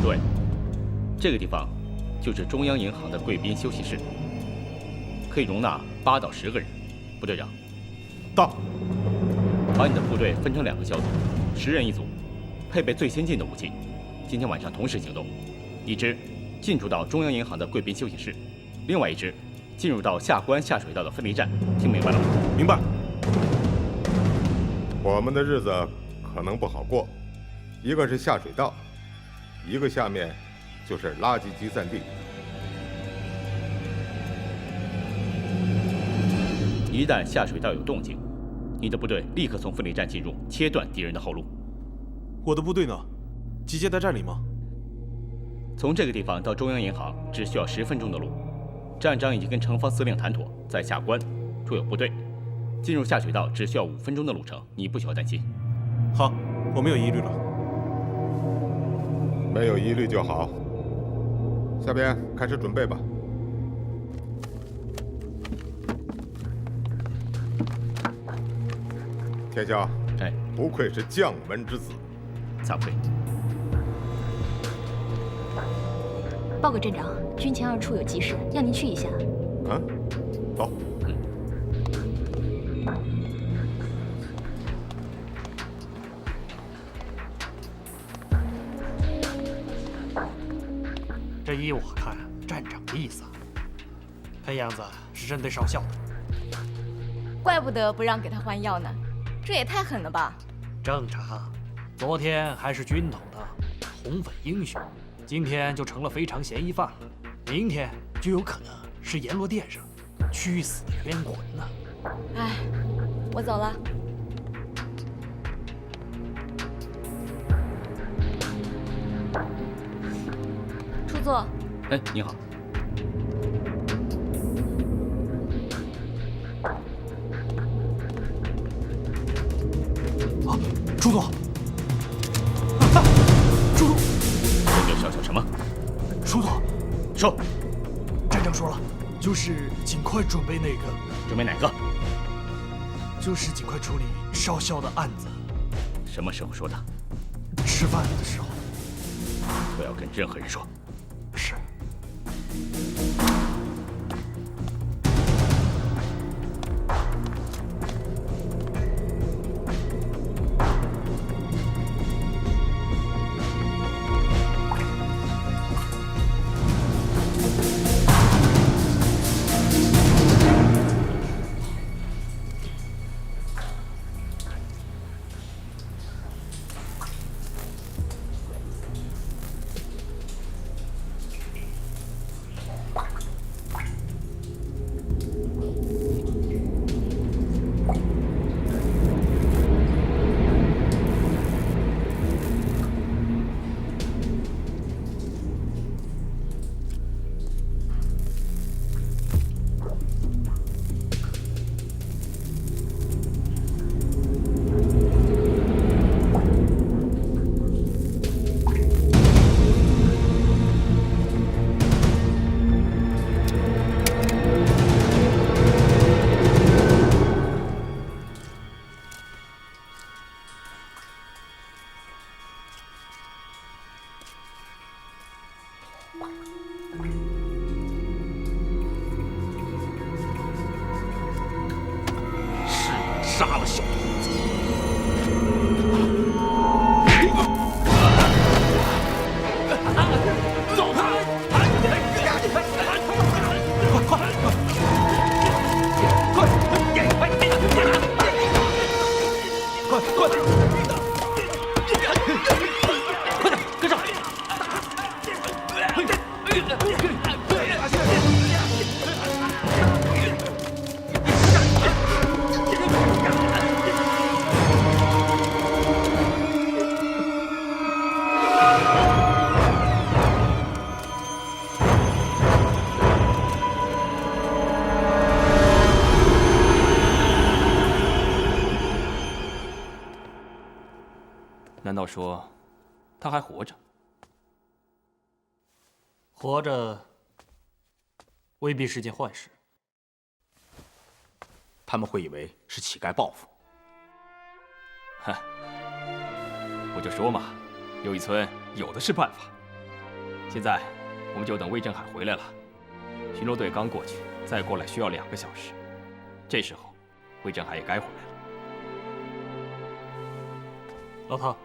对，這個地方就是中央銀行的貴賓休息室，可以容納8到10個人。部隊長，到。把你的部隊分成2個小組，10人一組，配備最先進的武器。今天晚上同時行動，一支進駐到中央銀行的貴賓休息室，另外一支進入到下關下水道的分離站。聽明白了嗎？明白。我們的日子可能不好過，一個是下水道，一個下面就是垃圾集散地。一旦下水道有動靜，你的部隊立刻從分離站进入，切斷敵人的後路。我的部隊呢？集結在站裡嗎？從這個地方到中央銀行只需要10分鐘的路。站長已經跟城防司令談妥，在下關駐有部隊，進入下水道只需要5分鐘的路程，你不需要擔心。好，我沒有疑慮了。沒有疑慮就好。下邊開始準備吧。天霄，哎，不愧是将门之子。惭愧。报告镇長，軍前2處有急事，要您去一下。啊，走。这依我看，站長的意思，看樣子是針對少校的。怪不得不讓給他換藥呢，這也太狠了吧！正常，昨天還是軍統的紅粉英雄，今天就成了非常嫌疑犯了，明天就有可能是阎羅殿上屈死的冤魂呢。哎，我走了。出座。哎，你好。啊，朱总。朱总。这叫小什么？朱总。说。站长说了，就是尽快準備那個。準備哪個？就是盡快處理少校的案子。什麼時候說的？吃飯的時候。不要跟任何人說。是。杀了小兔子！走开！快！跟上！难道说他还活着？活着未必是件壞事。他們會以為是乞丐報復。哼，我就說嘛，右一村有的是辦法。现在我们就等魏振海回来了。巡逻队刚过去，再过来需要2个小时。这时候，魏振海也该回来了。老汤，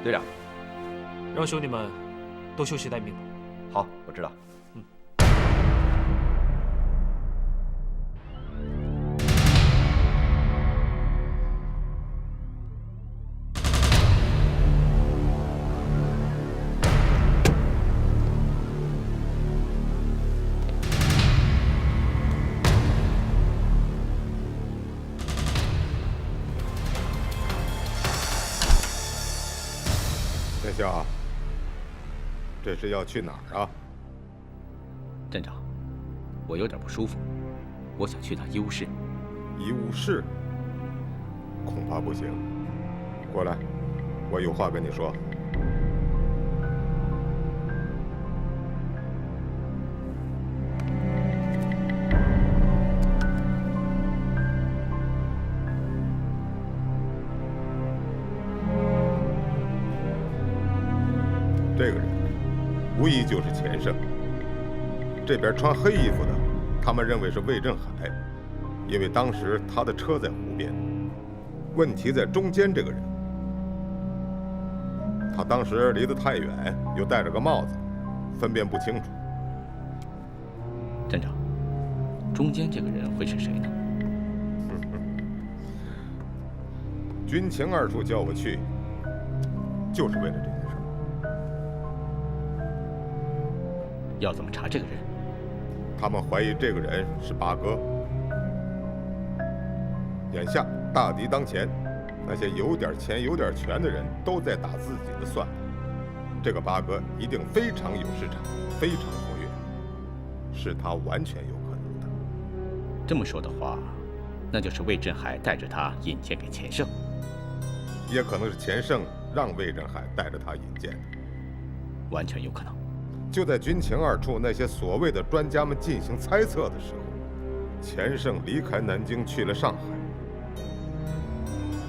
队长，让兄弟们都休息待命吧。好，我知道。天笑，这是要去哪儿啊？镇长，我有点不舒服，我想去趟医务室。医务室？恐怕不行。过来，我有话跟你说。这个人无疑就是钱胜。这边穿黑衣服的，他们认为是魏振海，因为当时他的车在湖边。问题在中间这个人，他当时离得太遠，又戴着個帽子，分辨不清楚。站長，中間這個人會是誰呢？軍情2處叫我去，就是為了這件事。要怎麼查這個人？他們懷疑這個人是八哥。眼下大敵當前，那些有點錢、有點權的人都在打自己的算盤。這個八哥一定非常有市場，非常活躍，是他完全有可能的。這麼說的話，那就是魏振海帶着他引薦給錢勝，也可能是錢勝讓魏振海帶着他引薦的，完全有可能。就在軍情2處那些所謂的專家們進行猜測的時候，錢勝離開南京去了上海。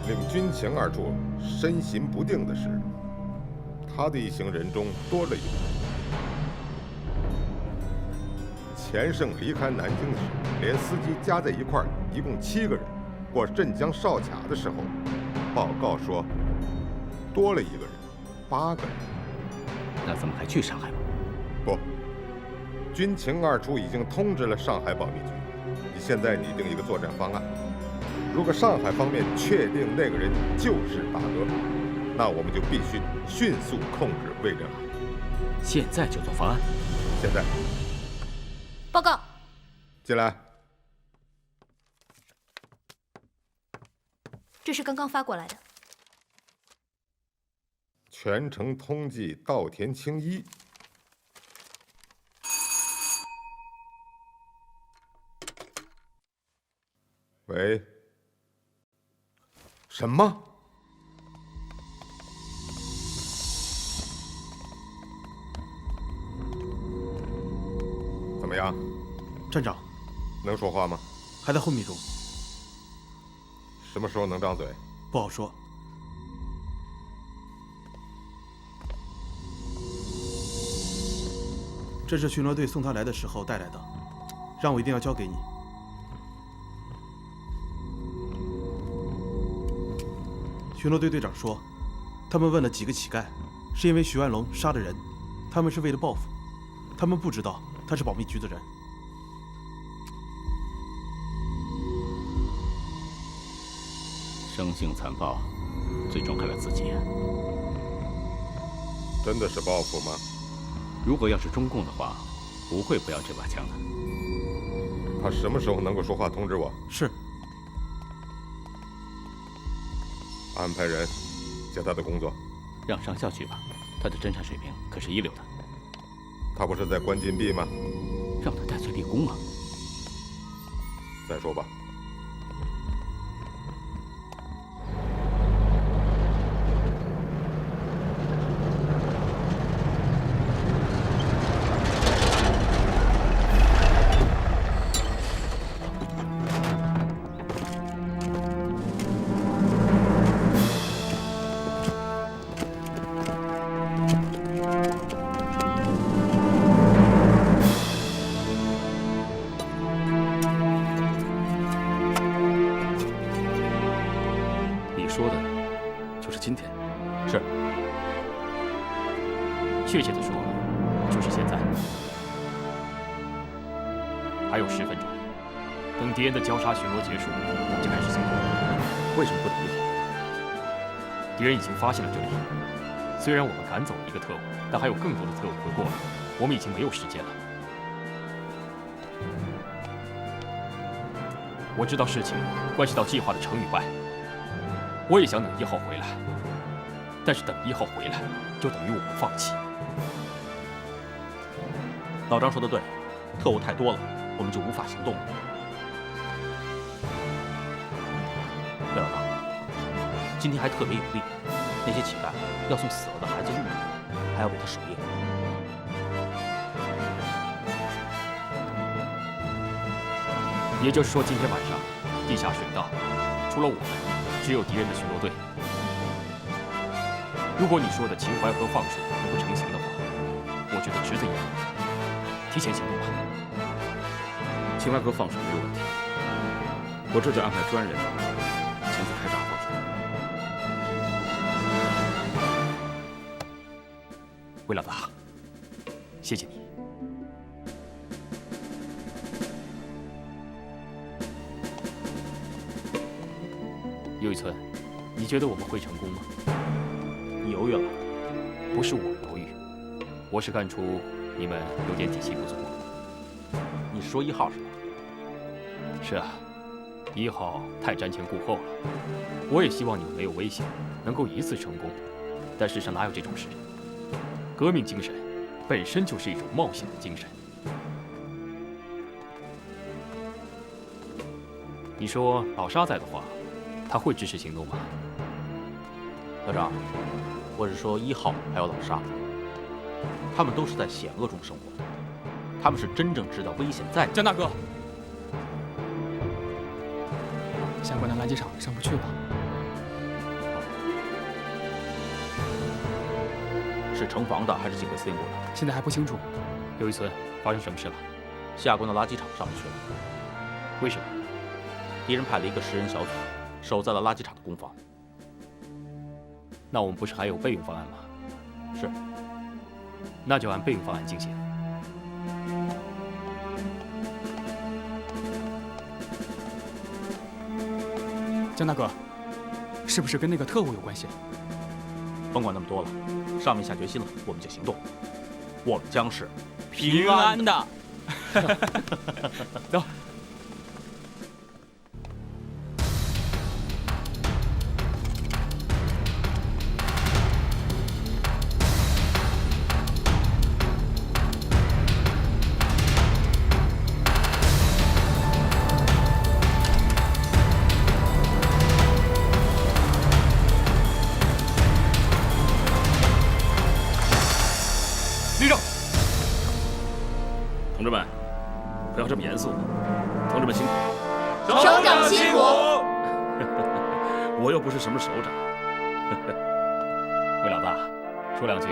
令軍情2處身形不定的是，他的一行人中多了一個人。錢勝離開南京時，連司機加在一塊兒，一共7個人。過鎮江哨卡的時候，報告說多了一個人，8個人。那怎麼還去上海嗎？不，軍情2處已經通知了上海保密局，現在擬定一個作戰方案。如果上海方面確定那個人就是八哥，那我們就必須迅速控制魏振海。現在就做方案？現在。報告。進來。這是剛剛發過來的。全城通緝稻田青衣。喂。什麼？怎麼樣？站長，能說話嗎？還在昏迷中。什麼時候能張嘴？不好說。這是巡邏隊送他來的時候帶來的，讓我一定要交給你。巡邏隊隊長說，他們問了幾個乞丐，是因為許萬龍殺了人，他們是為了報復，他們不知道他是保密局的人。生性殘暴，最終害了自己。真的是報復嗎？如果要是中共的話，不會不要這把槍的。他什麼時候能夠說話通知我？是。安排人接他的工作，讓上校去吧，他的偵察水平可是一流的。他不是在關禁閉嗎？讓他戴罪立功啊！再說吧。就是今天。是。确切的说，就是现在。还有10分钟，等敌人的交叉巡逻结束，我们就开始行动。为什么不等1号？敌人已经发现了这里。虽然我们赶走了一个特务，但还有更多的特务会过来，我们已经没有时间了。我知道事情关系到計劃的成與敗，我也想等1號回來，但是等1號回來，就等於我們放棄。老張說的對，特務太多了，我們就無法行動了。魏老大，今天還特別有例，那些乞丐要送死了的孩子入殮，還要為他守夜。也就是說，今天晚上地下水道除了我們，只有敵人的巡邏隊。如果你說的秦淮河放水不成行的話，我覺得值得一搏，提前行動吧。秦淮河放水沒有問題，我這就安排專人前去開閘放水。魏老大，謝謝你。又一村，你覺得我們會成功嗎？你猶豫了？不是我猶豫，我是看出你們有點底氣不足。你是說1號是吧？是啊，1號太瞻前顧後了。我也希望你們沒有危險，能夠一次成功，但世上哪有這種事？革命精神本身就是一種冒險的精神。你說老沙在的話，他會支持行動嗎？老張，我是說1號還有老沙，他們都是在險惡中生活的，他們是真正知道危險在。江大哥，相關的垃圾場上不去了。是城防的還是警衛司令部的？現在還不清楚。又一村，發生什麼事了？下關的垃圾場上不去了。為什麼？敵人派了一個10人小組，守在了垃圾場的攻防。那我們不是還有備用方案嗎？是。那就按備用方案進行。江大哥，是不是跟那個特務有關係？甭管那麼多了，上面下決心了，我們就行動。我們將是平安的。走。同志们，不要這麼嚴肅。同志們辛苦。首長辛苦。我又不是什麼首長。魏老大，說兩句，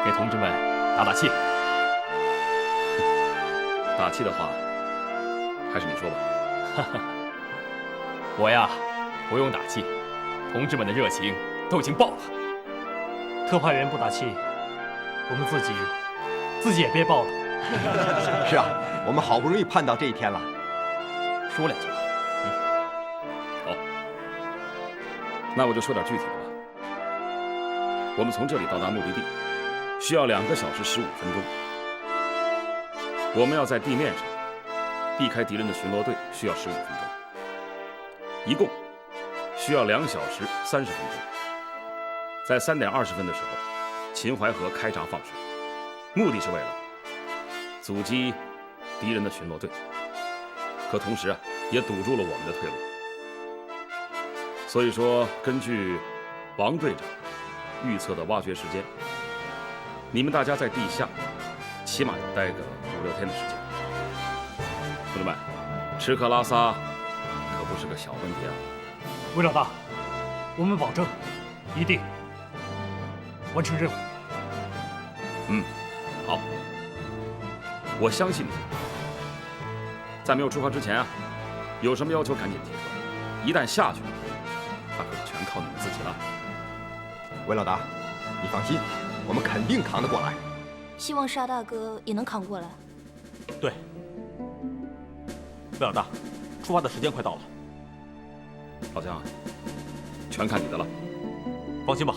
給同志們打打氣。打氣的話，還是你說吧。我呀，不用打氣，同志們的熱情都已經爆了。特派員不打氣，我們自己也憋爆了。是啊，我們好不容易盼到這一天了。說兩句吧。好，那我就說點具體的吧。我們從這裡到達目的地，需要2個小時15分鐘。我們要在地面上避開敵人的巡邏隊，需要15分鐘。一共需要2小時30分鐘。在3點20分的時候，秦淮河開閘放水，目的是為了阻擊敵人的巡邏隊，可同時也堵住了我們的退路。所以說，根據王隊長預測的挖掘時間，你們大家在地下起碼要待個5、6天的時間。同志們，吃喝拉撒可不是個小問題啊！魏老大，我們保證一定完成任務。好。我相信你，在沒有出發之前有什麼要求趕緊提出來。一旦下去，那可就全靠你們自己了。韦老大，你放心，我们肯定扛得过来。希望沙大哥也能扛过来。对，魏老大，出发的时间快到了。老姜，全看你的了。放心吧，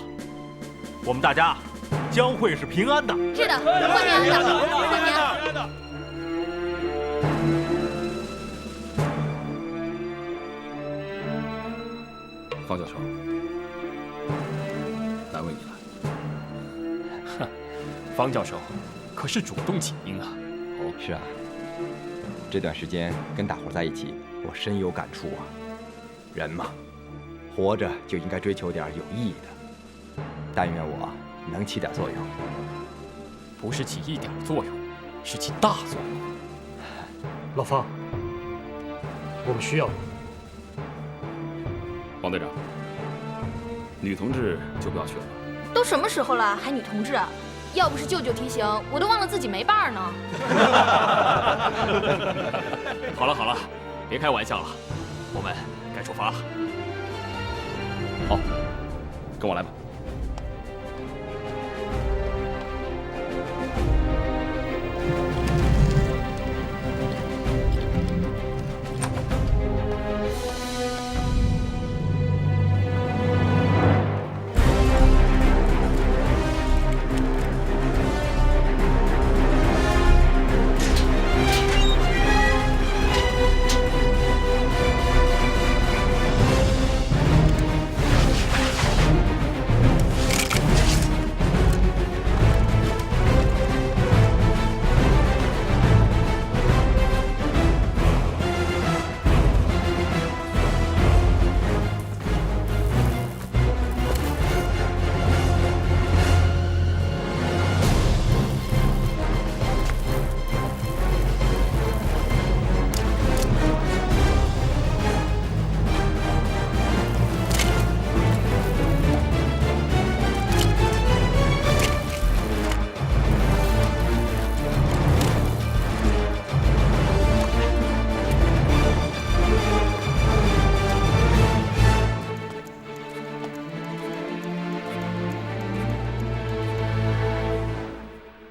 我们大家将会是平安的。是的，过年安的，过年安的。方教授，难为你了。哼，方教授可是主动请缨啊。哦，是啊，这段时间跟大伙在一起，我深有感触啊。人嘛，活着就应该追求点有意义的。但愿我能起点作用。不是起一点作用，是起大作用。老方，我们需要你。王队长，女同志就不要去了。都什么时候了，还女同志啊？要不是舅舅提醒，我都忘了自己没伴儿呢。好了好了，别开玩笑了，我们该出发了。好，跟我来吧。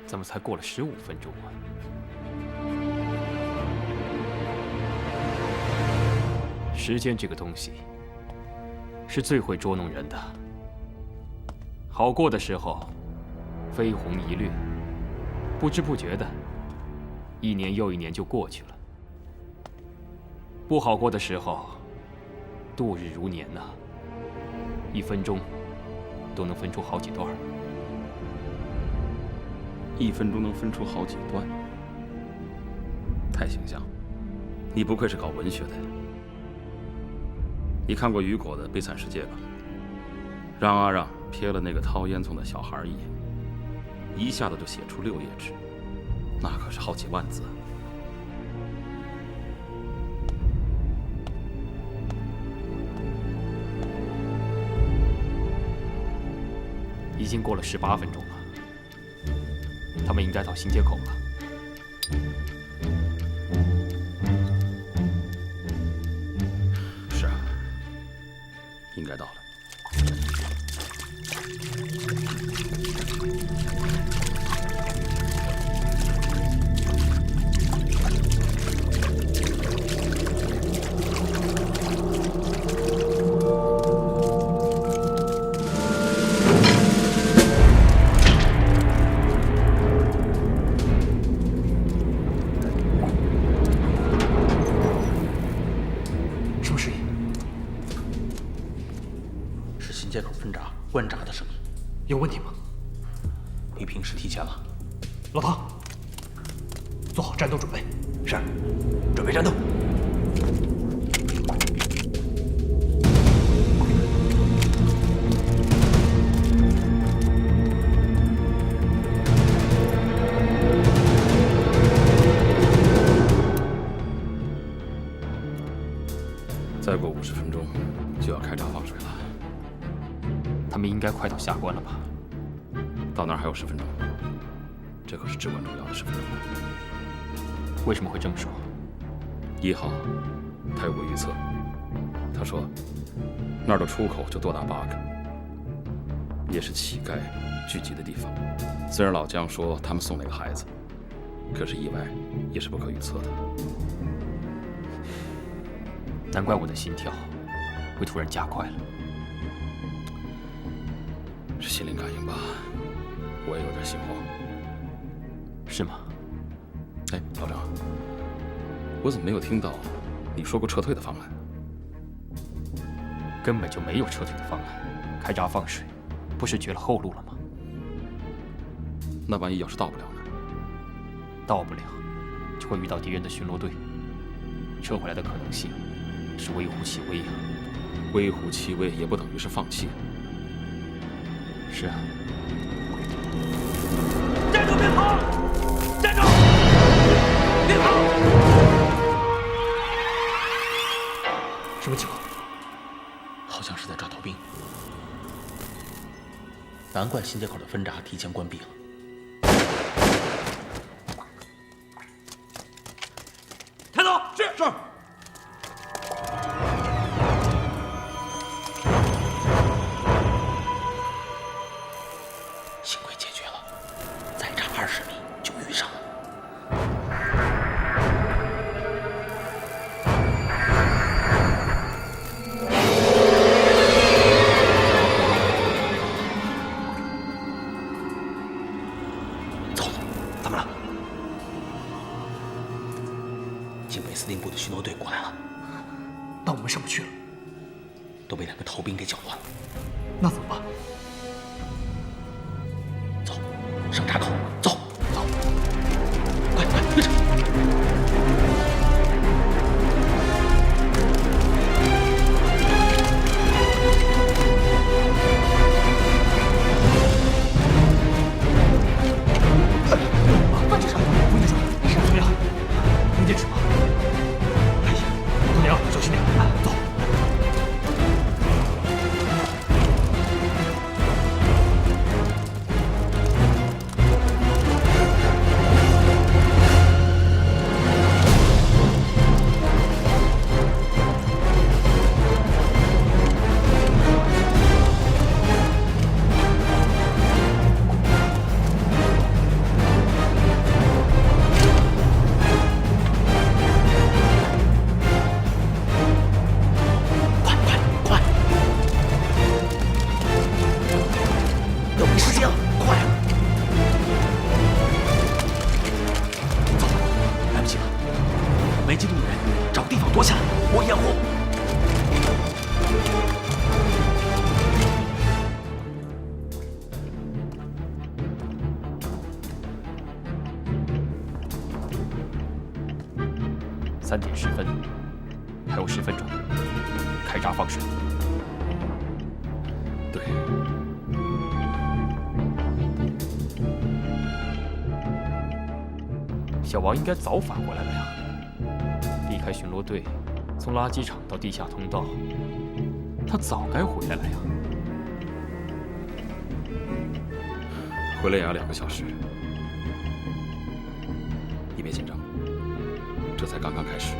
怎么才过了15分钟啊？时间这个东西是最会捉弄人的。好过的时候，飞鸿一掠，不知不觉的，1年又1年就过去了。不好过的时候，度日如年呐，1分鐘都能分出好幾段。1分鐘能分出好幾段，太形象。你不愧是搞文學的呀。你看過雨果的《悲慘世界》吧？讓啊讓瞥了那個掏煙囪的小孩一眼，一下子就寫出6頁紙，那可是好幾萬字。已經過了18分鐘了。他們應該到新街口了。是啊，應該到了。关闸的声音，有问题吗？比平时提前了。老唐，做好战斗准备。是，准备战斗。再过50分鐘就要開閘放水了。他們應該快到下關了吧？到那兒還有10分鐘，這可是至關重要的10分鐘。為什麼會這麼說？1號，他有過預測，他說那兒的出口就多打8個。也是乞丐聚集的地方。虽然老姜说他们送了个孩子，可是意外也是不可预测的。难怪我的心跳会突然加快了。是心灵感应吧？我也有点心慌。是吗？哎，老张，我怎么没有听到你说过撤退的方案？根本就没有撤退的方案，开闸放水，不是绝了后路了吗？那万一要是到不了呢？到不了，就会遇到敌人的巡逻队，撤回来的可能性是微乎其微啊。微乎其微也不等于是放弃。是啊。站住！别跑！站住！别跑！什么情况？好像是在抓逃兵。难怪新街口的分闸提前关闭了。抬走！是。幸亏解决了，再差20米就遇上了。走，怎么了？警备司令部的巡逻队过来了，但我们上不去了，都被2个逃兵给搅乱了。那怎么办？走，上闸口，走，快快跟上！放这手！不用手，怎么样？能坚持吗？哎呀，姑娘，小心点，走。3点10分，还有10分钟，开闸放水。对。小王应该早返回来了呀，避开巡逻队，从垃圾场到地下通道，他早该回来了呀。回了衙2个小时，你别紧张，这才刚刚开始。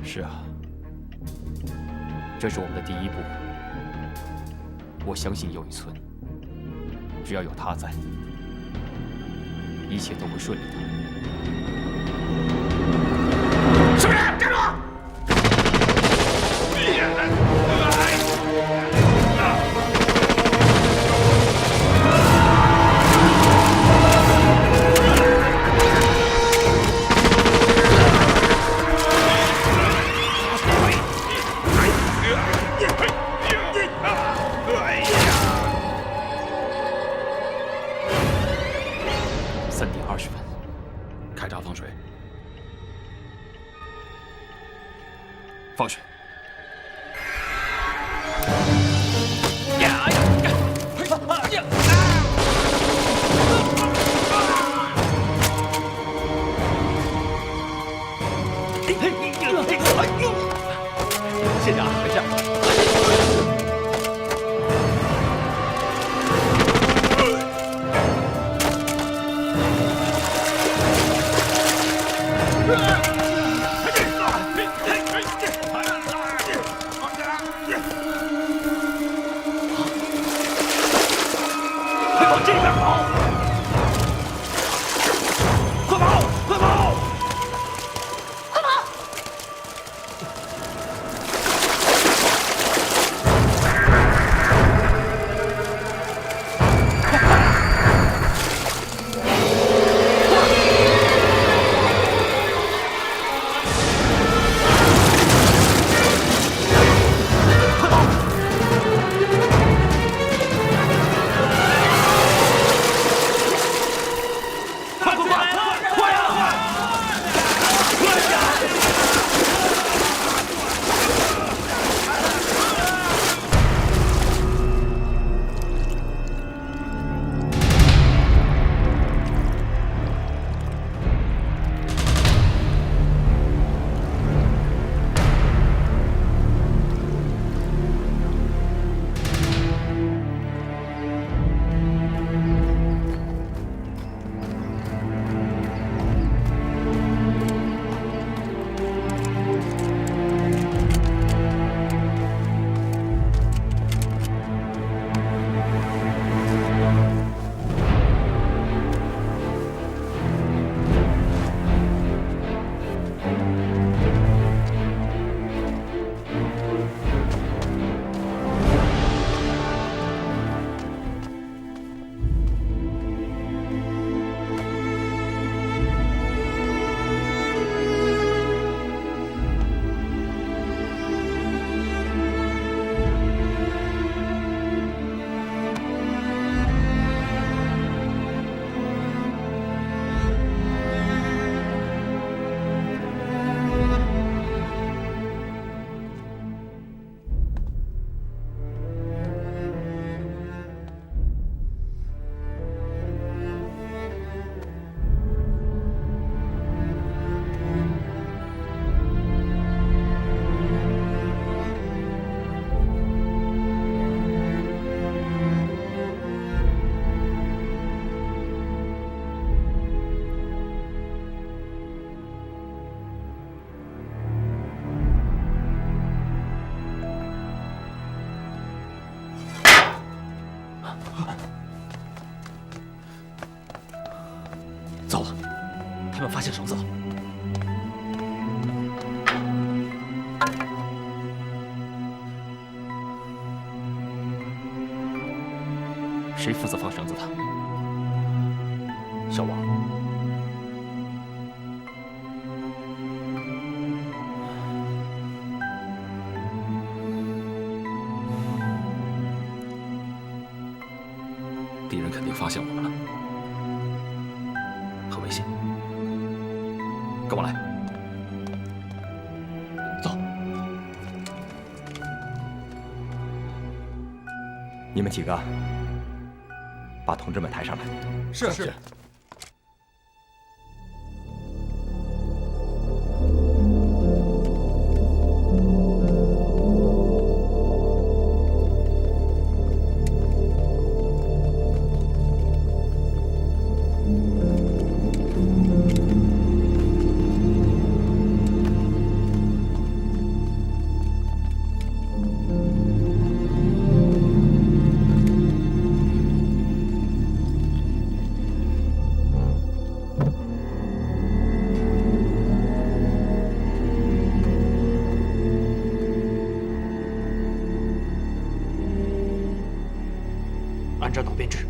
是啊，这是我们的第一步。我相信又一村，只要有他在，一切都会顺利的。是不是？站住！3点20分，开闸放水。放水。谢谢啊，没事。发现绳子了。谁负责放绳子的？小王，敌人肯定发现我们了，很危险。跟我来。走。你们几个把同志们抬上来。是。按战斗编制，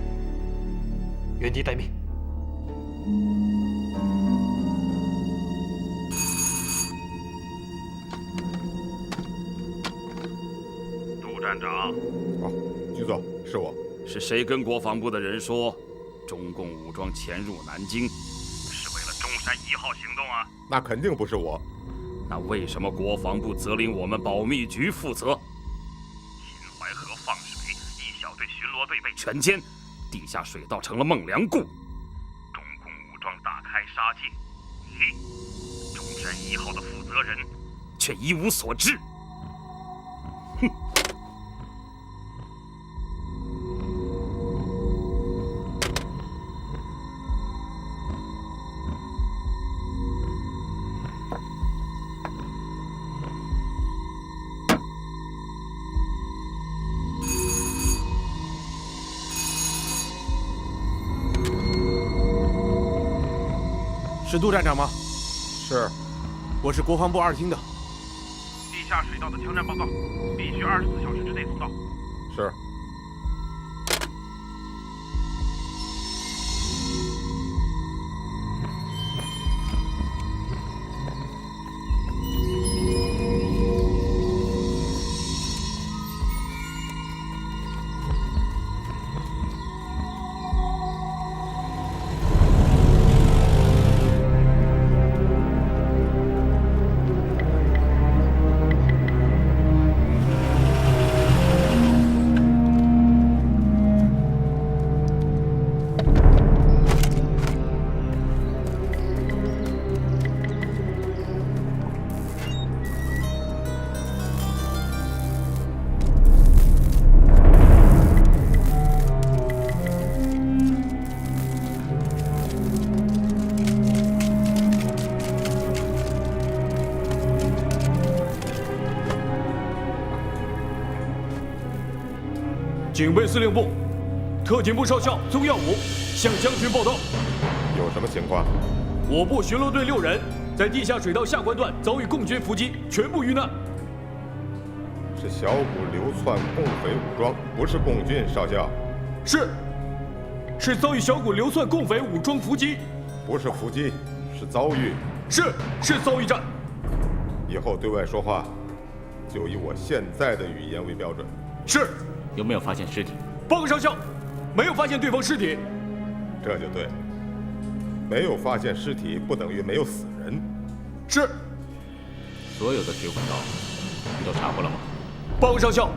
原地待命。杜站长，局座，是我。是谁跟国防部的人说，中共武装潜入南京是为了中山1号行动啊？那肯定不是我。那为什么国防部责令我们保密局负责？秦淮河放水，一小队巡逻队被全歼，地下水道成了孟良崮。中共武装大开杀戒，嘿，中山1号的负责人却一无所知。哼！是杜站长吗？是，我是国防部2厅的。地下水道的枪战报告，必须24小时之内送到。是。警备司令部，特警部少校宗耀武向将军报道。有什么情况？我部巡逻队6人在地下水道下关段遭遇共军伏击，全部遇难。是小股流窜共匪武装，不是共军，少校。是遭遇小股流窜共匪武装伏击。不是伏击，是遭遇。是遭遇战。以后对外说话，就以我现在的语言为标准。是。有没有发现尸体？报告上校，没有发现对方尸体。这就对，没有发现尸体不等于没有死人。是。所有的水管道你都查过了吗？报告上校，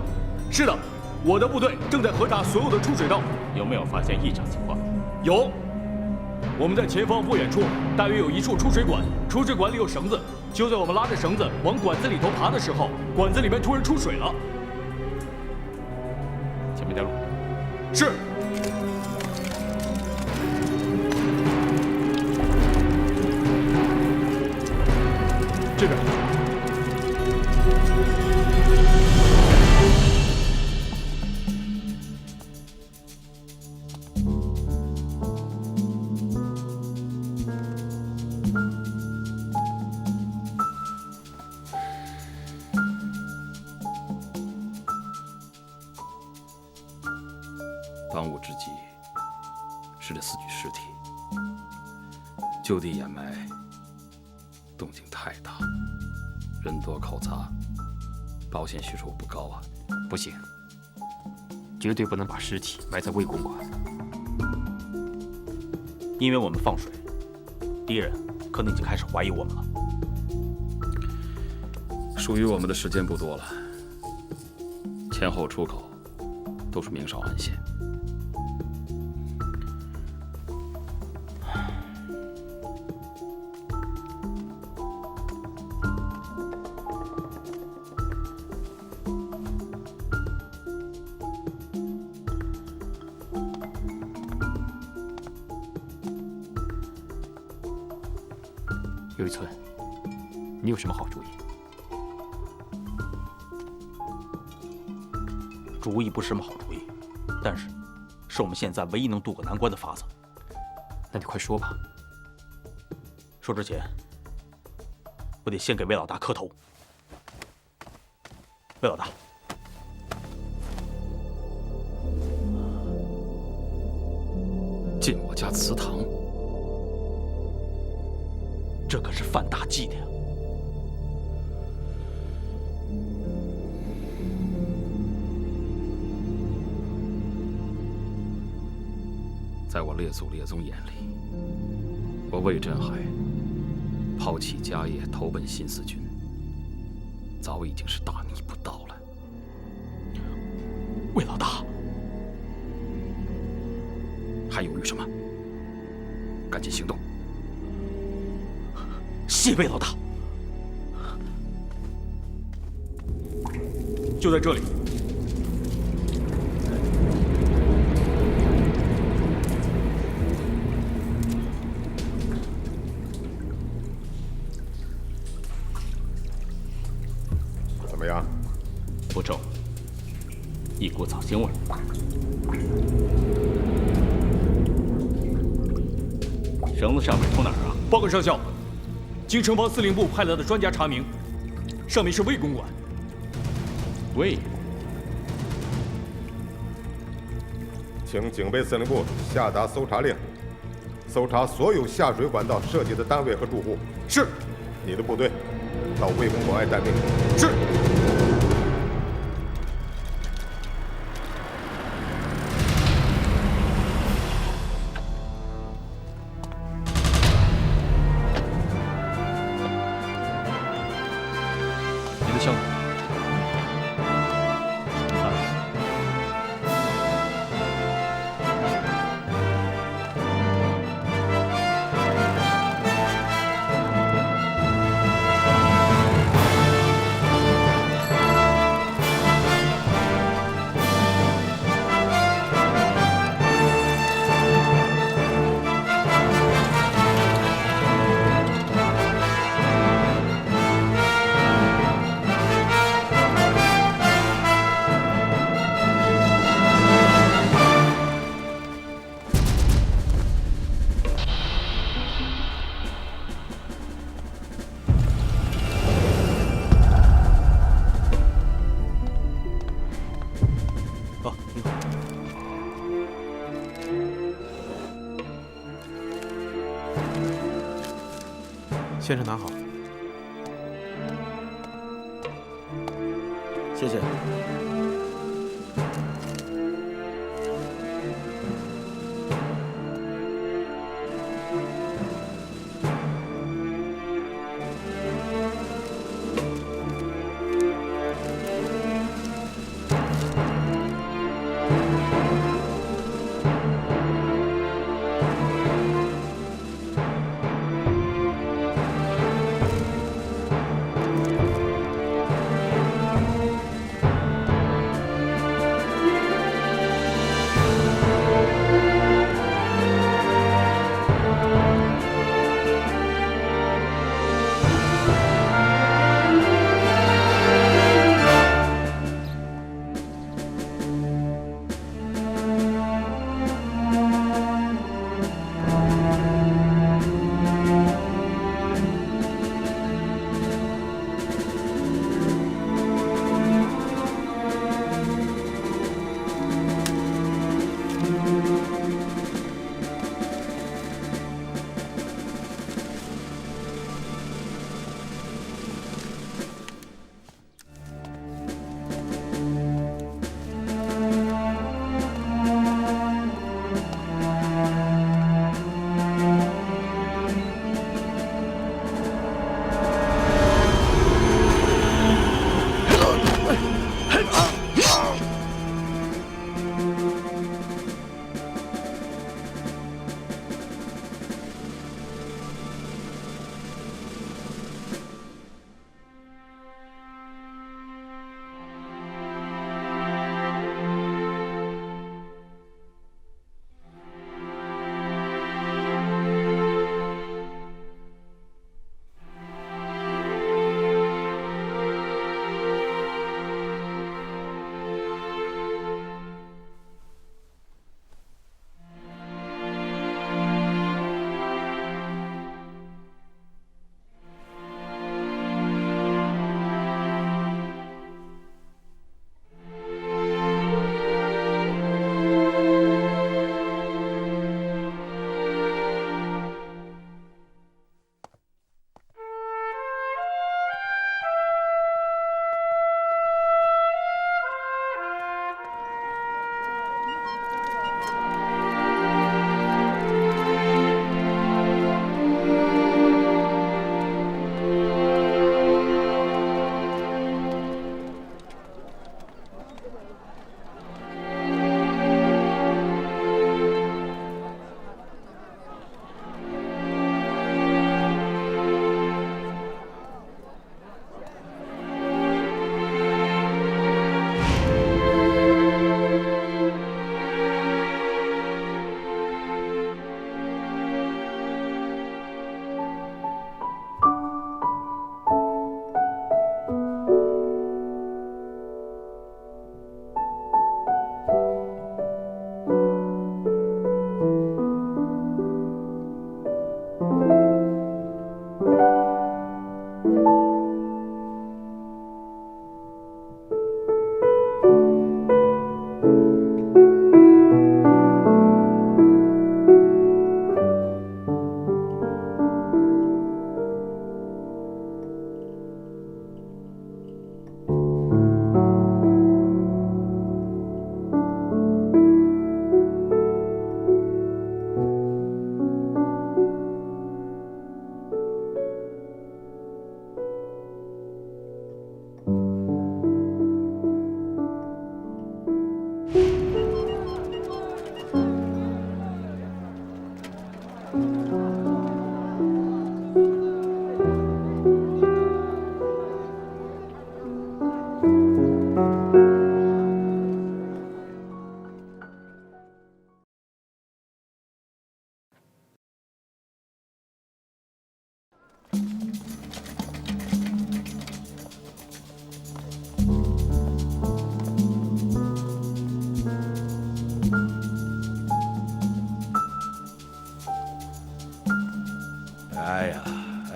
是的，我的部队正在核查所有的出水道。有没有发现异常情况？有。我们在前方不远处，大约有一处出水管，出水管里有绳子。就在我们拉着绳子往管子里头爬的时候，管子里面突然出水了。前面带路。是。这边。当務之急是这4具尸体，就地掩埋，动静太大，人多口杂，保险系数不高啊。不行，绝对不能把尸体埋在魏公馆，因为我们放水，敌人可能已经开始怀疑我们了。属于我们的时间不多了，前后出口都是明哨暗线。刘一村，你有什么好主意？主意不是什么好主意，但是是我们现在唯一能渡过难关的法子。那你快说吧。说之前，我得先给魏老大磕头。魏老大，进我家祠堂，这可是犯大忌的呀！在我列祖列宗眼里，我魏振海抛弃家业投奔新四军，早已经是大逆不道了。魏老大，还犹豫什么？赶紧行动！谢魏老大。就在这里。怎么样？不重，一股草腥味。绳子上面从哪儿啊？报告上校，经城防司令部派来的专家查明，上面是魏公馆。魏。请警备司令部下达搜查令，搜查所有下水管道涉及的单位和住户。是。你的部队到魏公馆外待命。是。你的枪。先生拿好。谢谢。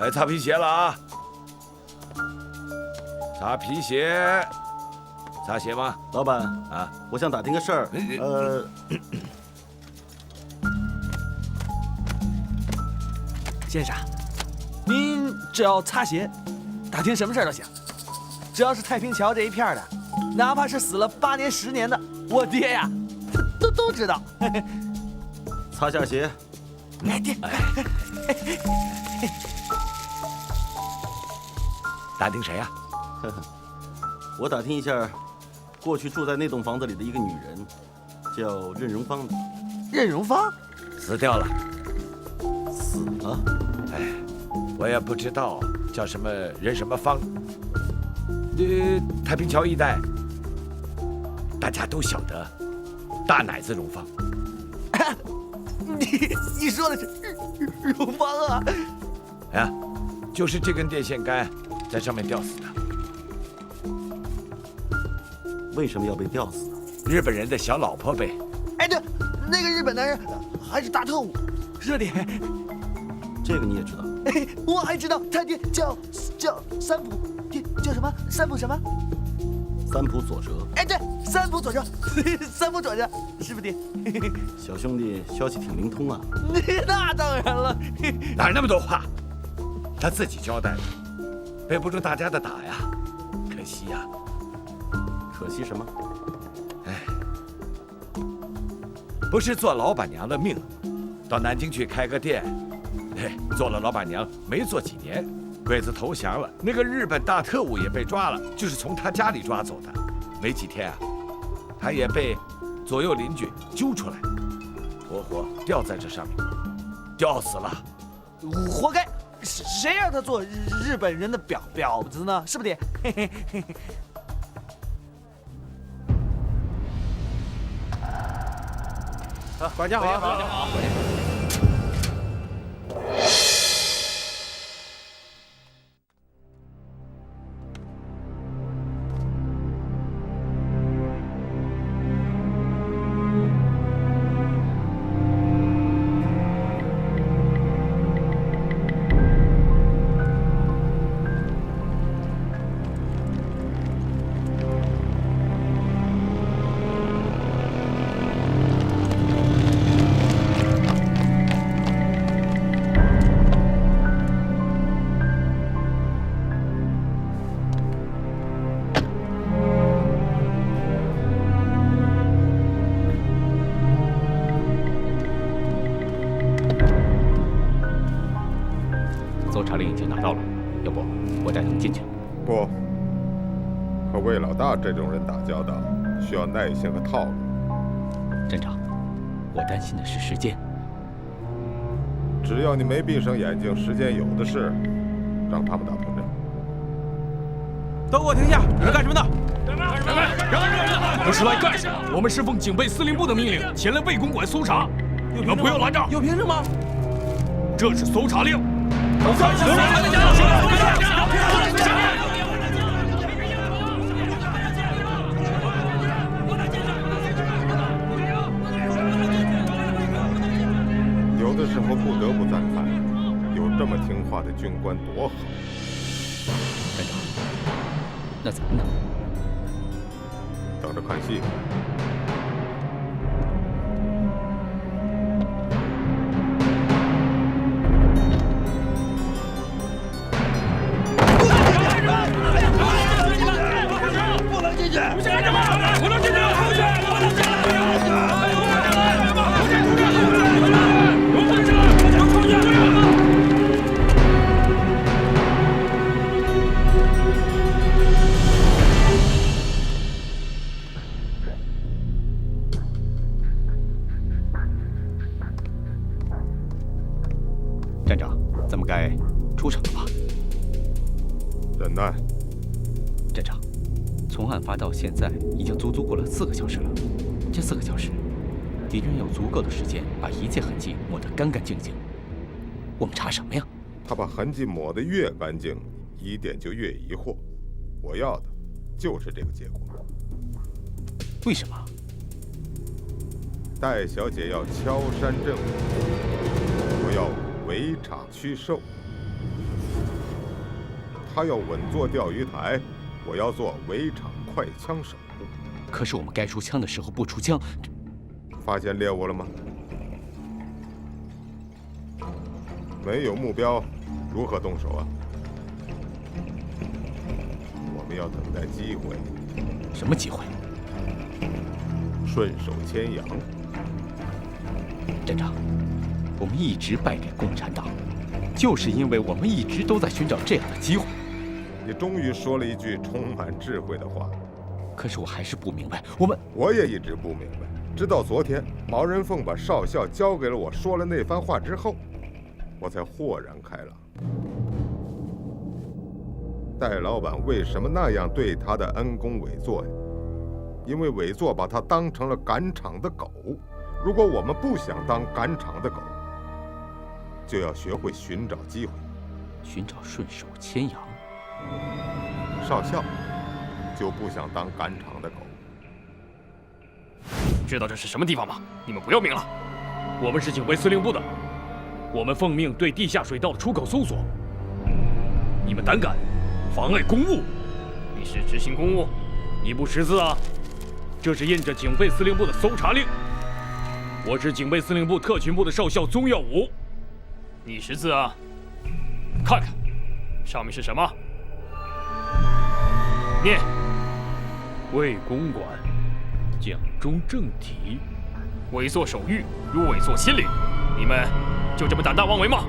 快擦皮鞋了啊！擦皮鞋，擦鞋吗？老板啊，我想打听个事儿。先生，您只要擦鞋，打听什么事儿都行。只要是太平桥这一片的，哪怕是死了8年10年的，我爹呀，都知道。擦下鞋。哎，爹。打听谁呀？我打听一下，过去住在那栋房子里的一个女人，叫任荣芳的。任荣芳死掉了。死了？哎，我也不知道叫什么任什么芳。太平桥一带，大家都晓得大奶子荣芳。你说的是荣芳啊？啊，就是这根电线杆在上面吊死的。为什么要被吊死呢？日本人的小老婆呗。哎，对，那个日本男人还是大特务，是吧爹？这个你也知道？我还知道他爹叫三浦，爹叫什么？三浦什么？三浦佐哲。哎，对，三浦佐哲，三浦佐哲，是不是爹？小兄弟消息挺灵通啊。那当然了。哪那么多话？他自己交代的，背不住大家的打呀，可惜呀。可惜什么？哎，不是做老板娘的命，到南京去开个店。哎，做了老板娘没做几年，鬼子投降了，那个日本大特务也被抓了，就是从他家里抓走的。没几天啊，他也被左右邻居揪出来，活活吊在这上面，吊死了。活该！谁让他做日本人的婊子呢？是不是爹？管家好，管家好。搜查令已经拿到了，要不我带他们进去？不，和魏老大这种人打交道，需要耐性和套路。站长，我担心的是时间。只要你没闭上眼睛，时间有的是，让他们打头阵。都给我停下！你们干什么的？不是来干什么？我们是奉警备司令部的命令前来魏公馆搜查，你们不要拦着。有凭证吗？这是搜查令。有的时候不得不赞叹，有这么听话的军官多好。站长，那咱们呢？等着看戏。站长，咱们该出城了吧？忍耐。站长，从案发到现在已经足过了4个小时了。这4个小时，敌人有足够的时间把一切痕迹抹得干干净净。我们查什么呀？他把痕迹抹得越干净，疑点就越疑惑。我要的就是这个结果。为什么？戴小姐要敲山震虎，我要围场驱兽。他要穩坐釣魚台，我要做围场快槍手。可是我们该出槍的時候不出槍，發現獵物了嗎？沒有目標，如何動手啊？我們要等待機會。什麼機會？順手牽羊。站長，我們一直敗給共產黨，就是因為我們一直都在尋找這樣的機會。你終於說了一句充滿智慧的話。可是我還是不明白，我也一直不明白，直到昨天毛人鳳把少校交給了我，說了那番話之後，我才豁然開朗。戴老闆為什麼那樣對他的恩公委座呀？因為委座把他當成了趕場的狗。如果我們不想當趕場的狗，就要學會尋找機會，尋找順手牽羊。少校就不想當趕場的狗。知道這是什麼地方嗎？你們不要命了！我們是警衛司令部的，我們奉命對地下水道的出口搜索。你們膽敢妨礙公務？你是執行公務？你不識字啊？這是印着警衛司令部的搜查令。我是警衛司令部特勤部的少校宗耀武。你識字啊？看看，上面是什麼？念。為公管，講中正體，委座守御，如委座親領。你們就這麼膽大妄為嗎？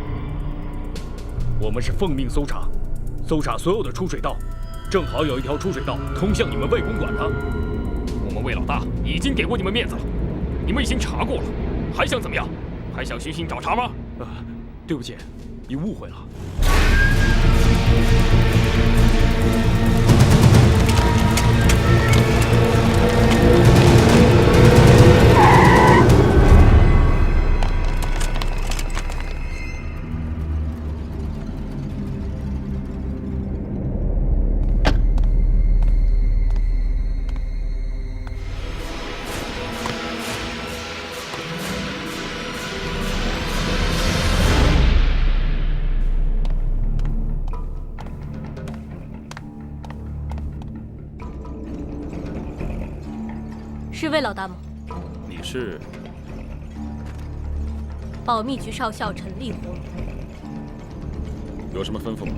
我們是奉命搜查，搜查所有的出水道，正好有一條出水道通向你們魏公館的。我們魏老大已經給過你們面子了，你們已經查過了，還想怎麼樣？還想虛心找茬嗎？對不起，你誤會了。是魏老大吗？你是保密局少校陈立红。有什麼吩咐嗎？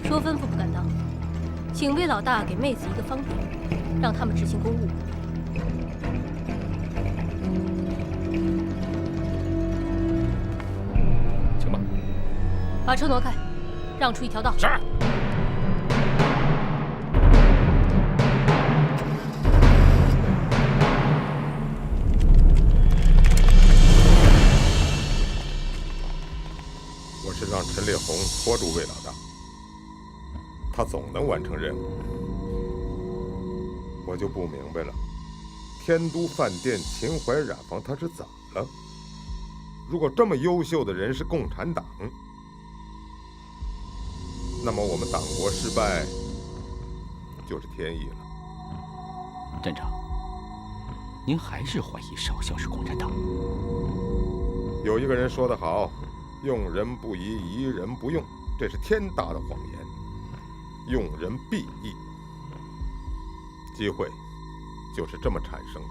說吩咐不敢當，請魏老大給妹子一個方便，讓他們執行公務。請吧。把車挪開，讓出一條道。是。让陈烈红拖住魏老大，他總能完成任務。我就不明白了，天都飯店秦淮染坊他是怎麼了？如果這麼優秀的人是共產黨，那麼我們黨國失敗就是天意了。站長，您還是懷疑少校是共產黨？有一個人說得好。用人不疑，疑人不用，這是天大的謊言。用人必疑，機會就是這麼產生。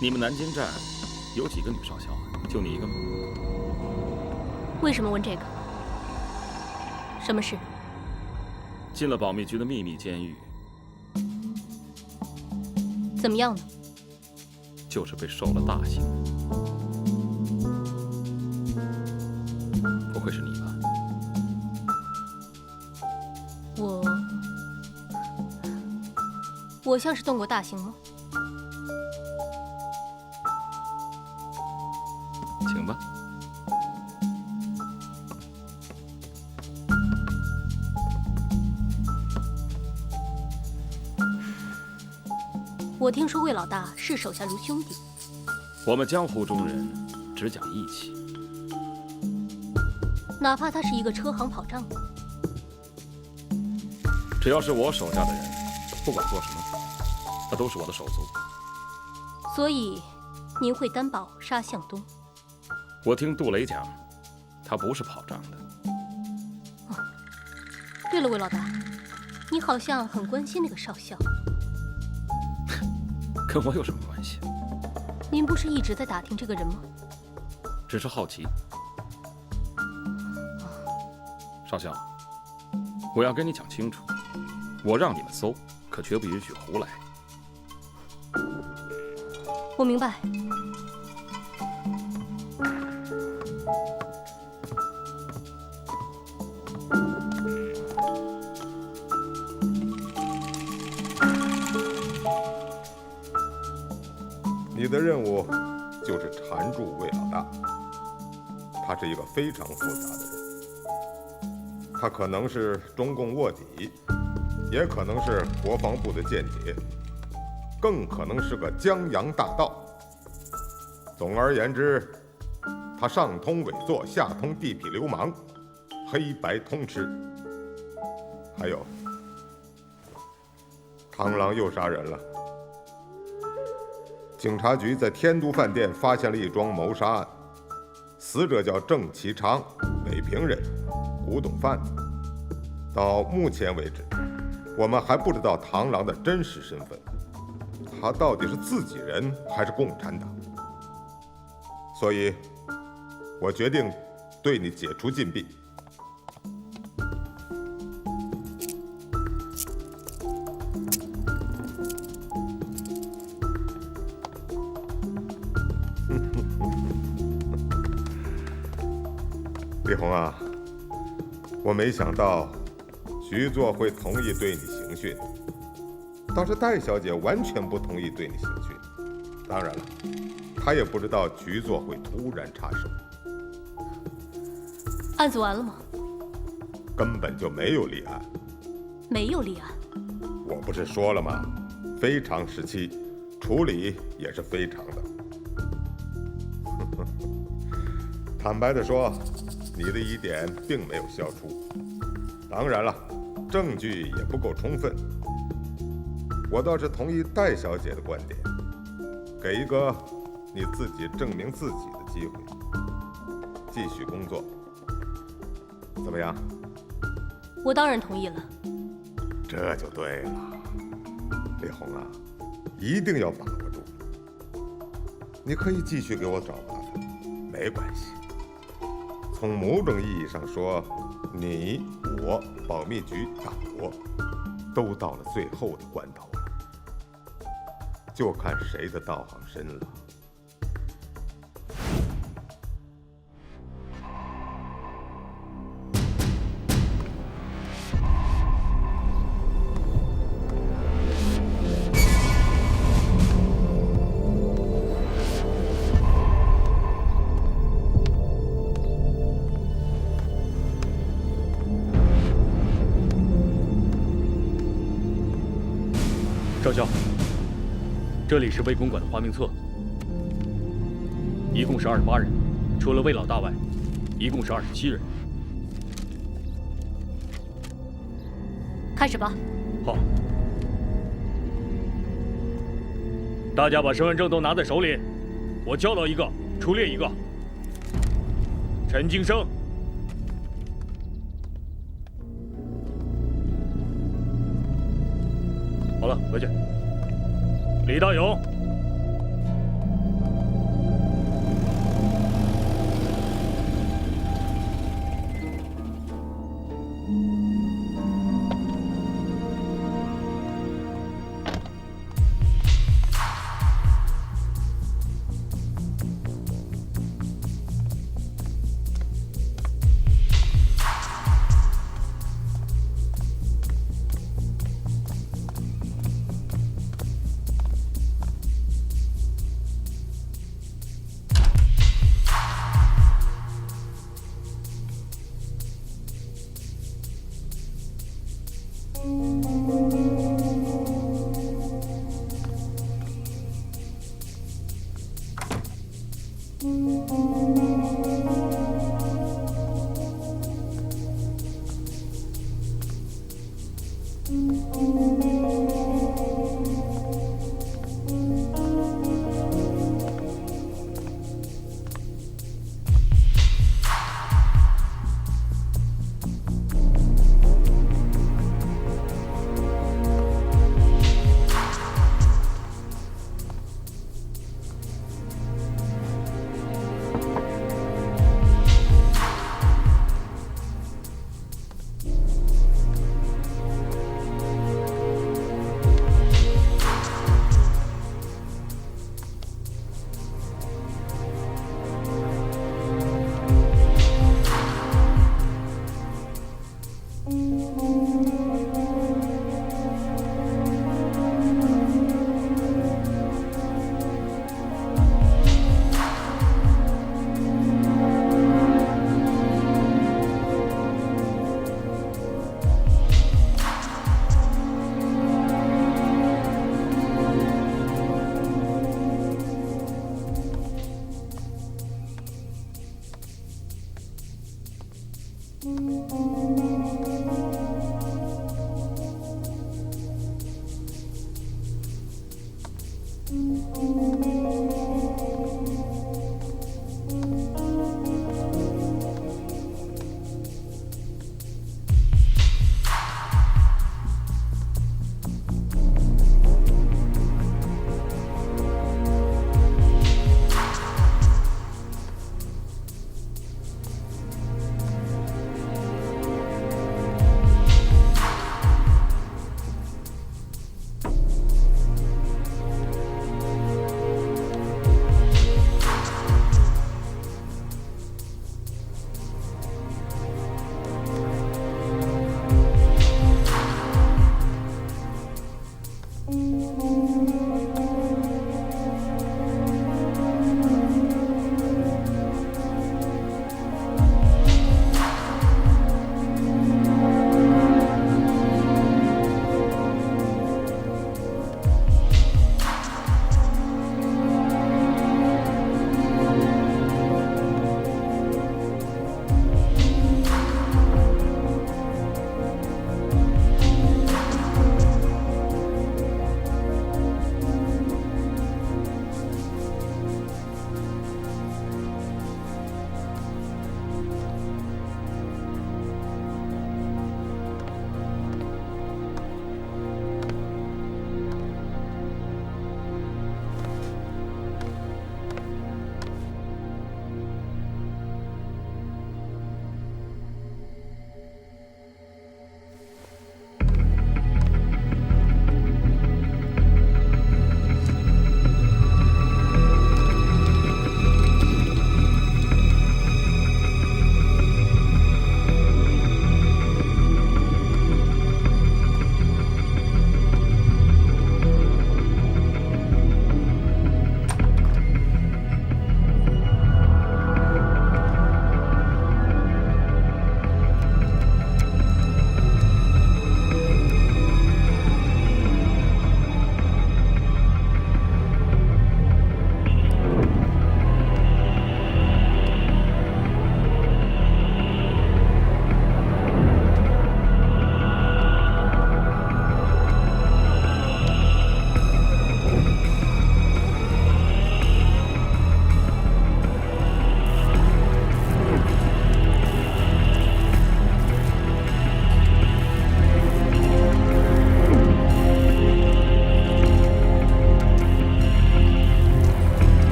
你們南京站有幾個女少校啊？就你一個嗎？為什麼問這個？什麼事？進了保密局的秘密監獄。怎麼樣呢？就是被受了大刑。不會是你吧？我像是動過大刑嗎？請吧。我聽說魏老大視手下如兄弟。我們江湖中人只講義氣。哪怕他是一個車行跑賬的，只要是我手下的人，不管做什麼，他都是我的手足。所以，您會擔保殺向東？我聽杜雷講，他不是跑賬的，对了，魏老大，你好像很关心那个少校。跟我有什么关系？您不是一直在打听这个人吗？只是好奇。少校，我要跟你讲清楚，我让你们搜，可绝不允许胡来。我明白。你的任务就是缠住魏老大。他是一个非常复杂的人，他可能是中共卧底，也可能是国防部的间谍，更可能是个江洋大盗。总而言之，他上通伪作，下通地痞流氓，黑白通吃。还有，螳螂又杀人了。警察局在天都饭店发现了一桩谋杀案，死者叫郑其昌，北平人，古董贩子。到目前为止，我们还不知道螳螂的真实身份，他到底是自己人还是共產黨？所以，我決定對你解除禁閉。李紅啊，我沒想到局座會同意對你刑訊，倒是戴小姐完全不同意對你刑訊。當然了，她也不知道局座會突然插手。案子完了嗎？根本就沒有立案。沒有立案？我不是說了嗎？非常時期，處理也是非常的。坦白地說，你的疑點並沒有消除。當然了，證據也不夠充分。我倒是同意戴小姐的觀點，給一個你自己證明自己的機會，繼續工作。怎麼樣？我當然同意了。這就對了，李紅啊，一定要把握住。你可以繼續給我找麻煩，沒關係。從某種意義上說，你我保密局黨國都到了最後的關頭了，就看誰的道行深了。少校，这里是魏公馆的花名册，一共是28人，除了魏老大外，一共是27人。开始吧。好。大家把身份证都拿在手里，我叫到一个，出列一个。陈京生。好了，回去。李大勇，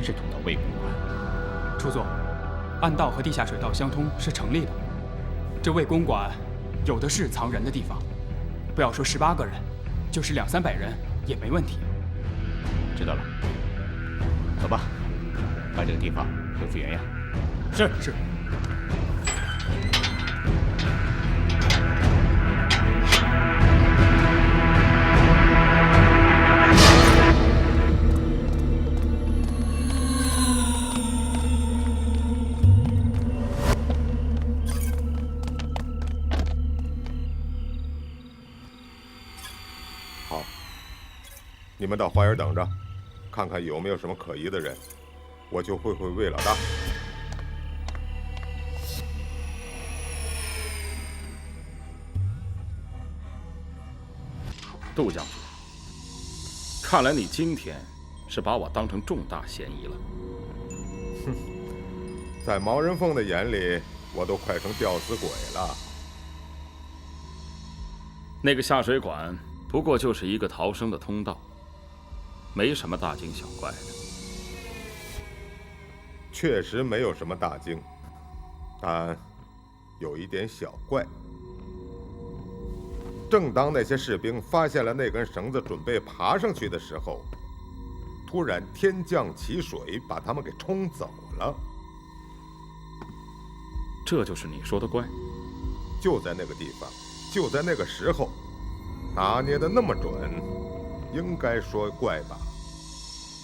是通到魏公馆。初座，暗道和地下水道相通是成立的。这魏公馆有的是藏人的地方，不要说18个人，就是200-300人也没问题。知道了，走吧，把这个地方恢复原样。是是。你们到花园等着，看看有没有什么可疑的人，我就会魏老大。杜将军，看来你今天是把我当成重大嫌疑了。哼，在毛人凤的眼里，我都快成吊死鬼了。那个下水管不过就是一个逃生的通道。没什么大惊小怪的，确实没有什么大惊，但有一点小怪。正当那些士兵发现了那根绳子，准备爬上去的时候，突然天降奇水，把他们给冲走了。这就是你说的怪？就在那个地方，就在那个时候，拿捏的那麼準。应該說怪吧？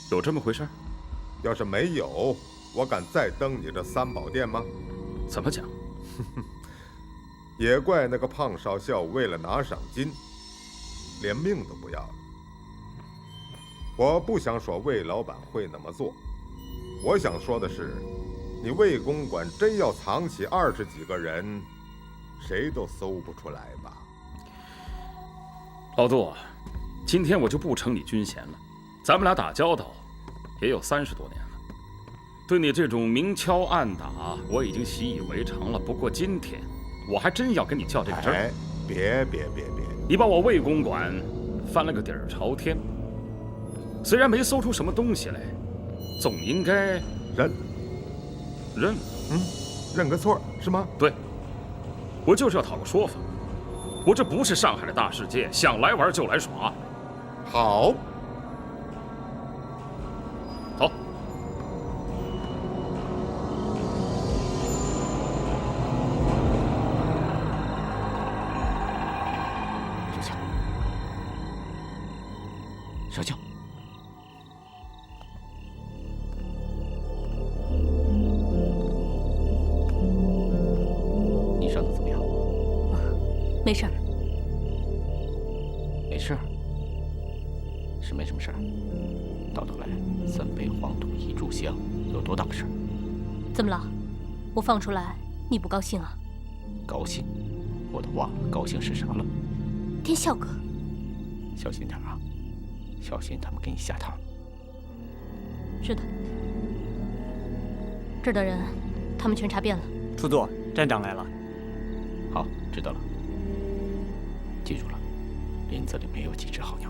有這麼回事？要是沒有，我敢再登你這三寶殿嗎？怎麼講？也怪那個胖少校為了拿賞金，連命都不要了。我不想說魏老闆會那麼做，我想說的是，你魏公館真要藏起20幾個人，誰都搜不出來吧？老杜，今天我就不稱你軍銜了，咱們倆打交道也有30多年了，對你這種明敲暗打，我已經習以為常了。不過今天，我還真要跟你較這個真兒。哎，別！你把我魏公館翻了個底兒朝天，雖然沒搜出什麼東西來，總應該認。認個錯是嗎？對，我就是要討個說法。我這不是上海的大世界，想來玩就來耍。好。走。少校。你伤得怎麼樣？沒事兒。沒事兒，是沒什麼事兒。到頭來3杯黃土1炷香，有多大個事兒？怎麼了？我放出來，你不高興啊？高興？我都忘了高興是啥了。天笑哥，小心點啊！小心他們給你下套。是的，這兒的人，他們全查遍了。出座，站長來了。好，知道了。記住了，林子裡沒有幾隻好鳥。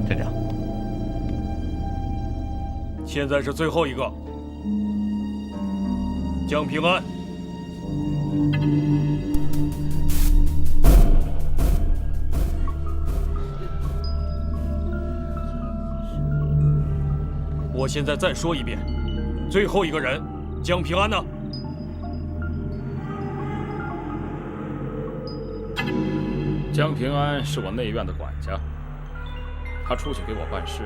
站長，現在是最後一個，江平安。我現在再說一遍，最後一個人，江平安呢？江平安是我內院的管家，他出去給我辦事。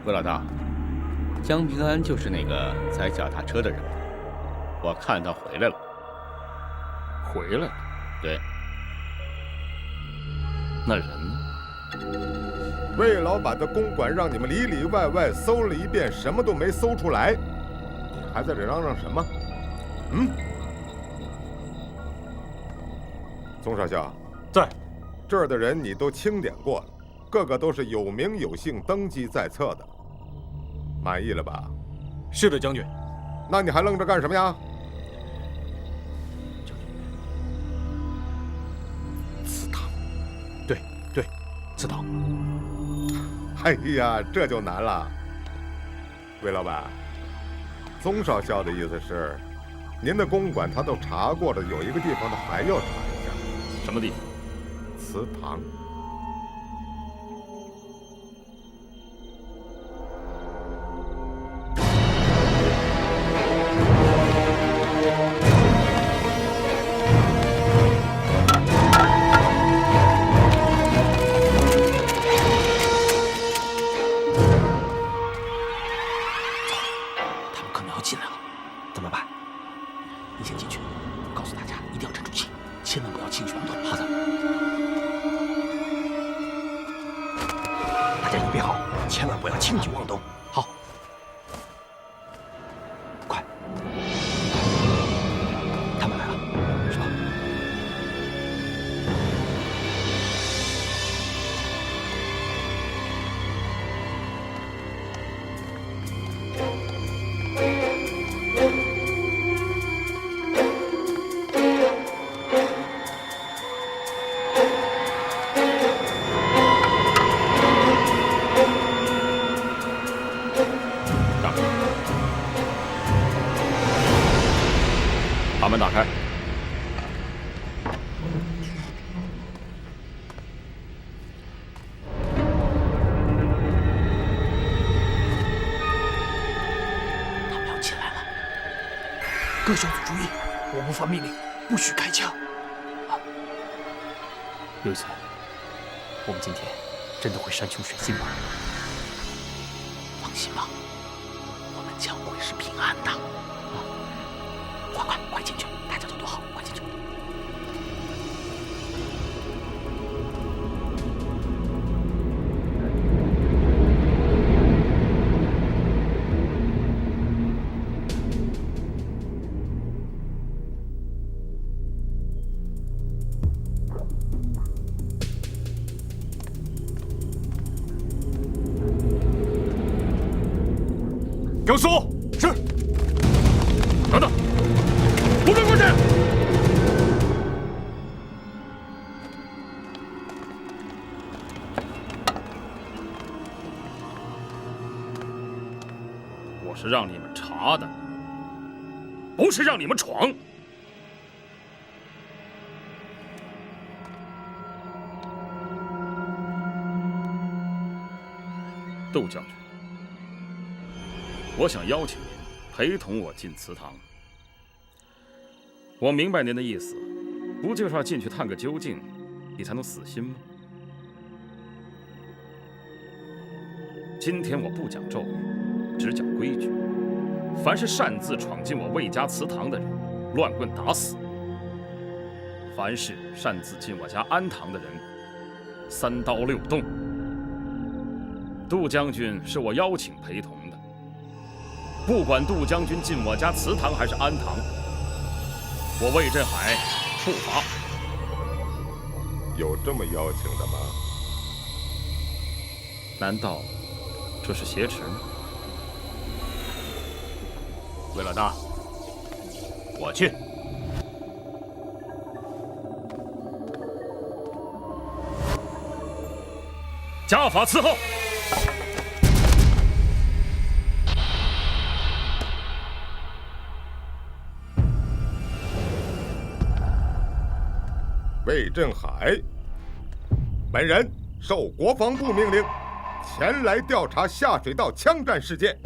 魏老大，江平安就是那個踩腳踏車的人吧？我看他回來了。回來了？對。那人呢？魏老闆的公館讓你們裡裡外外搜了一遍，什麼都沒搜出來，你還在這嚷嚷什麼？宋少校，在。這兒的人你都清點過了，個個都是有名有姓、登記在冊的，滿意了吧？是的，將軍。那你還愣着幹什麼呀？祠堂，对，祠堂。哎呀，这就难了。魏老板，宗少校的意思是，您的公馆他都查过了，有一个地方他还要查一下。什么地方？祠堂。把门打开。他们要进来了。各小组注意，我不发命令，不许开枪。刘一存，我们今天真的会山穷水尽吗？放心吧，我们将会是平安的。快进去！大家都躲好，快进去！给我搜！是。等等。不准过去！我是让你们查的，不是让你们闖。窦将军，我想邀请您陪同我进祠堂。我明白您的意思，不就是要进去探个究竟，你才能死心吗？今天我不讲咒语，只讲规矩。凡是擅自闖进我魏家祠堂的人，乱棍打死；凡是擅自进我家安堂的人，3刀6洞。杜将軍是我邀請陪同的，不管杜將軍進我家祠堂還是安堂，我魏振海不罰。有這麼邀請的嗎？難道這是挾持嗎？魏老大，我去。家法伺候。魏振海，本人受国防部命令，前來調查下水道槍戰事件。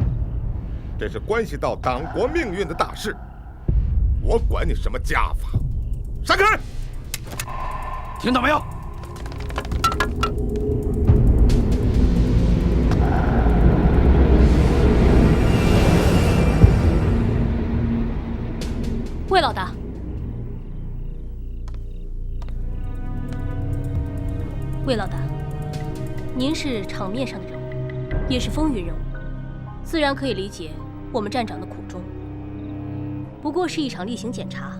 這是關係到黨國命運的大事，我管你什麼家法！閃開！聽到沒有？魏老大，魏老大，您是场面上的人物，也是风云人物，自然可以理解我们站长的苦衷。不过是一场例行檢查，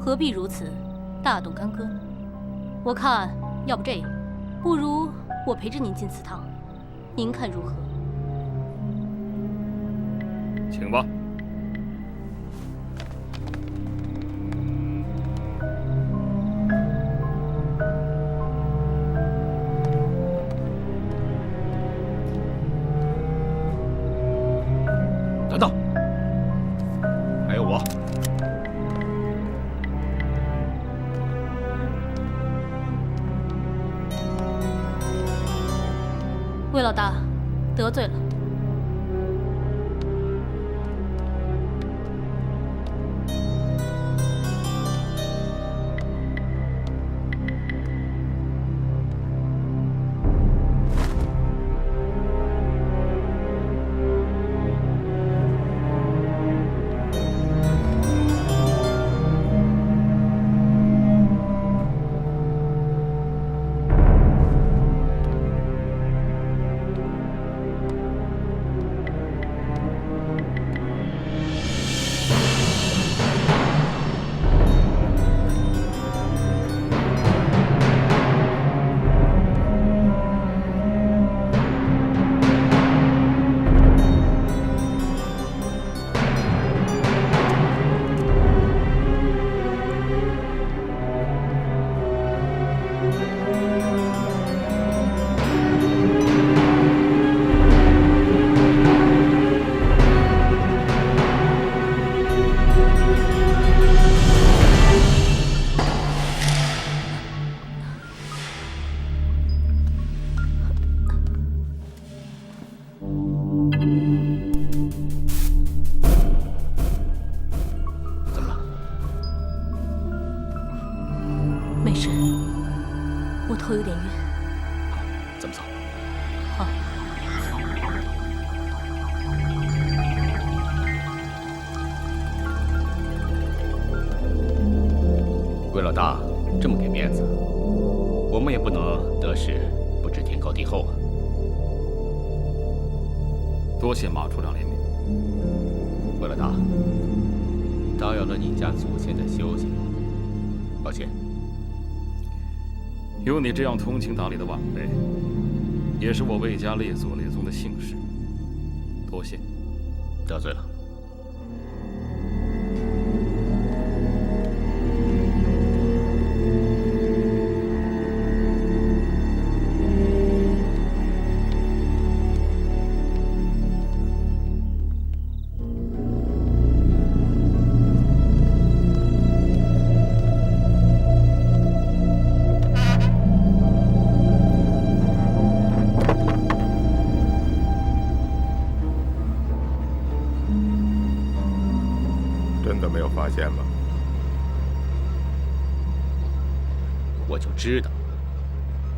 何必如此大動干戈呢？我看，要不這樣，不如我陪着您進祠堂，您看如何？請吧。魏老大，得罪了。头有点晕。咱们走。好。魏老大这么给面子，我们也不能得势不知天高地厚啊。多谢马处长怜悯。魏老大，打扰了你家祖先的休息，抱歉。 有你这样通情达理的晚辈，也是我魏家列祖列宗的幸事。多谢，得罪了。发现吗？我就知道，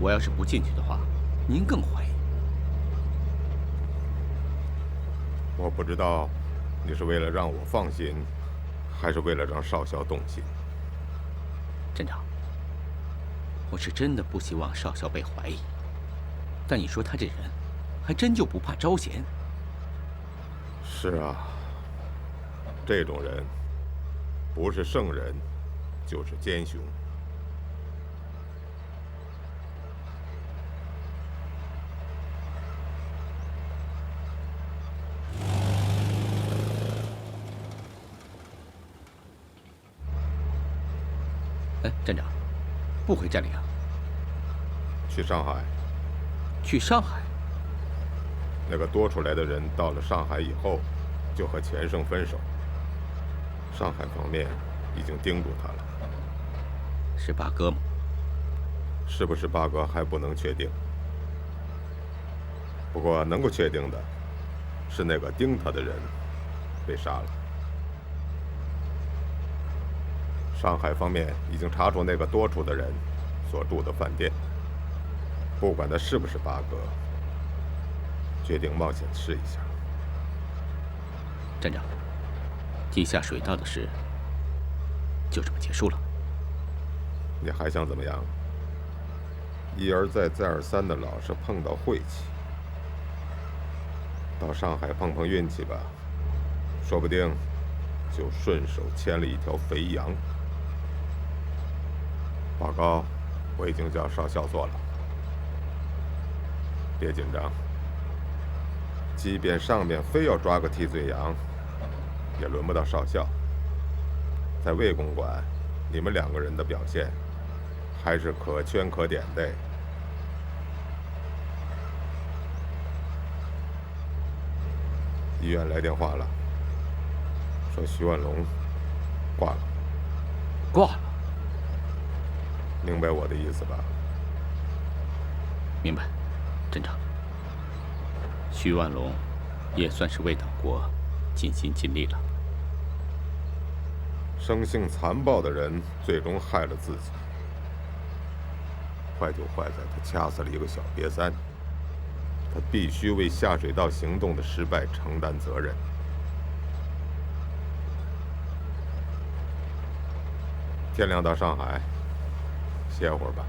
我要是不进去的话，您更怀疑。我不知道，你是为了让我放心，还是为了让少校动心？镇长，我是真的不希望少校被怀疑，但你说他这人，还真就不怕招嫌。是啊，这种人。 不是圣人，就是奸雄。哎，站长，不回寨里啊？去上海。去上海？那个多出来的人到了上海以后，就和钱胜分手。 上海方面已经盯住他了，是八哥吗？是不是八哥还不能确定。不过能够确定的，是那个盯他的人被杀了。上海方面已经查出那个多出的人所住的饭店，不管他是不是八哥，决定冒险试一下。站长。 地下水道的事就这么结束了？你还想怎么样？一而再、再而三的老是碰到晦气，到上海碰碰运气吧，说不定就順手牽了一條肥羊。報告，我已經叫少校做了，別緊張。即便上面非要抓個替罪羊。 也輪不到少校。在魏公館，你們兩個人的表現還是可圈可點的。醫院來電話了，說徐萬龍掛了。掛了？明白我的意思吧？明白，鎮長。徐万龍也算是为党国尽心尽力了。生性残暴的人最终害了自己，坏就坏在他掐死了一个小瘪三。他必须为下水道行动的失败承担责任。天亮到上海，歇会儿吧。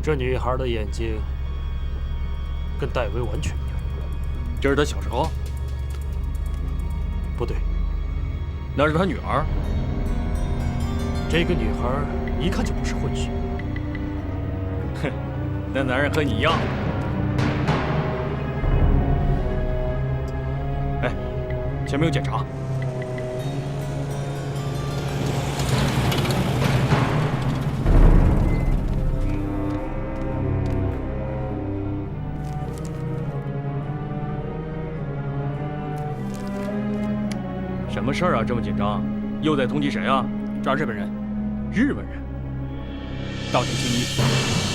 这女孩的眼睛跟戴维完全一样。这是她小时候？不对，那是她女儿。这个女孩一看就不是混血。哼，那男人和你一样。前面有檢查。什么事儿啊？这么紧张？又在通缉谁啊？抓日本人。日本人？道听轻衣。